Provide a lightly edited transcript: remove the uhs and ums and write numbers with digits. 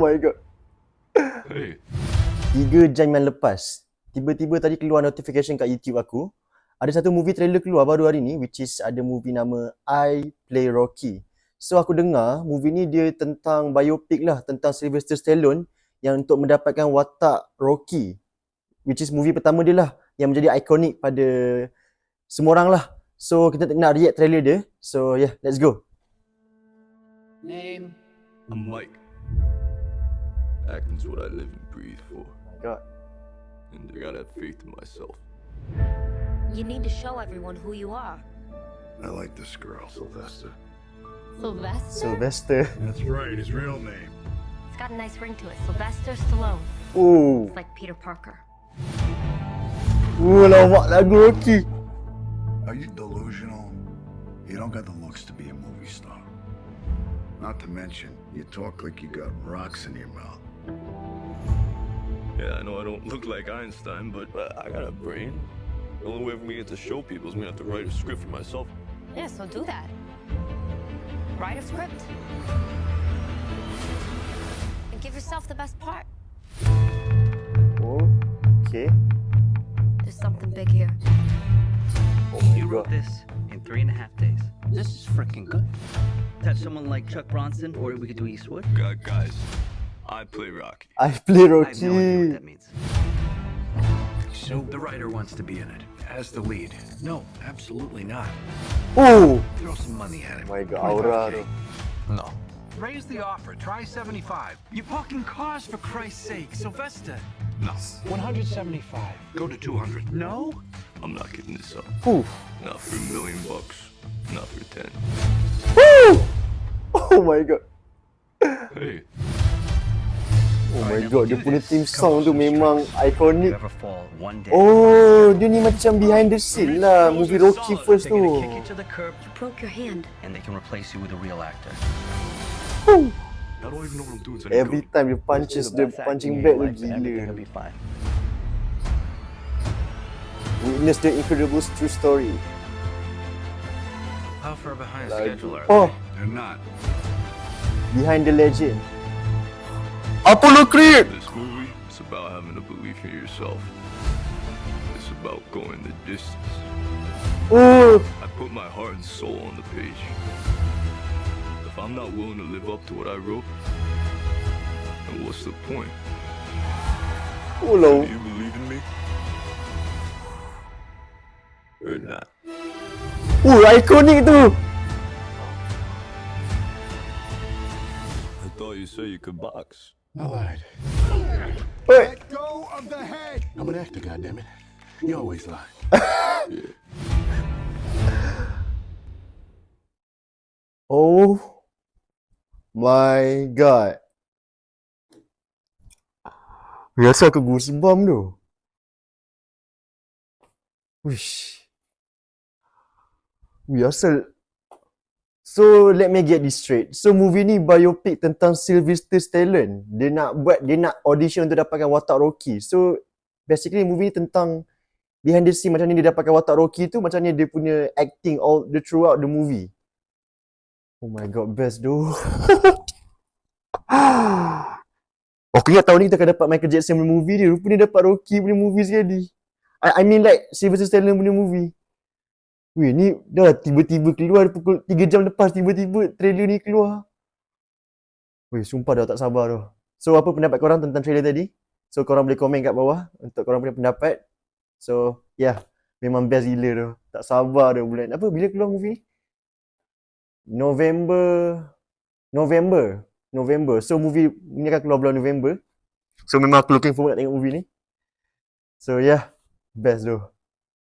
my god. Hey. 3 jam yang lepas, tiba-tiba tadi keluar notification kat YouTube aku. Ada satu movie trailer keluar baru hari ni, which is ada movie nama I Play Rocky. So aku dengar movie ni dia tentang biopic lah, tentang Sylvester Stallone yang untuk mendapatkan watak Rocky, which is movie pertama dia lah yang menjadi ikonik pada semua orang lah. So kita nak react trailer dia. So yeah, let's go. Name? I'm Mike. Acting's what I live and breathe for. Oh my god. And I gotta have faith in myself. You need to show everyone who you are. I like this girl, Sylvester. Sylvester? Sylvester. That's right, his real name. It's got a nice ring to it. Sylvester Stallone. Oh. It's like Peter Parker. Lawak lagu Rocky. Are you delusional? You don't got the looks to be a movie star. Not to mention, you talk like you got rocks in your mouth. Yeah, I know I don't look like Einstein, but I got a brain. The only way for me to get to show people is me to have to write a script for myself. Yeah, so do that. Write a script. And give yourself the best part. Oh, okay. There's something big here. Oh my You wrote god. this in 3.5 days. This is freaking good. Touch someone like Chuck Bronson, or we could do Eastwood. Guys, I play Rocky. I Play I have no idea what Rocky. that means. So the writer wants to be in it as the lead. No, absolutely not. Oh Throw some money at him. my god, aura tu. No. Raise the offer. Try 75. You're parking cars for Christ's sake, Sylvester. No, 175. Go to 200. No? I'm not giving this up. Oof. Not for $1 million. Not for 10. Woo! Oh my god. Hey. Oh my god, dia punya theme song tu memang You ikonik. ever fall one day? Oh, dia ni macam behind the scene lah, movie Rocky first They're tu. gonna kick you to the curb, You broke your hand. and they can replace you with a real actor. I don't even know what I'm doing. So I need to Every go. time dia punches, the Best punching acting bag in tu your life, and everything will gila. be fine. Witness the incredible true story. How far behind Like- schedule are Oh, They're not. behind the legend. Apollo Creed! This movie is about having a belief in yourself. It's about going the distance. Oh, I put my heart and soul on the page. If I'm not willing to live up to what I wrote, then what's the point? oh low. Do you believe in me? Or not? Oh, ikonik tu. I thought you said you could box. I lied. Wait. Go of the head! I'm an actor, goddammit. You always lie. Oh my god. Biasa aku goosebump tu. Wish. Biasa. So let me get this straight. So movie ni biopic tentang Sylvester Stallone. Dia nak audition untuk dapatkan watak Rocky. So basically movie ni tentang behind the scene macam ni dia dapatkan watak Rocky tu, macam ni dia punya acting all the throughout the movie. Oh my god, best tu. Aku ingat tahun ni kita akan dapat Michael Jackson punya movie dia. Rupanya dapat Rocky punya movie sekali. I mean like Sylvester Stallone punya movie. Weh, ni dah tiba-tiba keluar pukul 3 jam lepas, tiba-tiba trailer ni keluar. Weh, sumpah dah tak sabar tu. So apa pendapat korang tentang trailer tadi? So korang boleh komen kat bawah untuk korang punya pendapat. So yeah, memang best gila tu. Tak sabar tu bulan. Apa bila keluar movie ni? November. So movie ni akan keluar bulan November. So memang aku looking forward nak tengok movie ni. So yeah, best tu.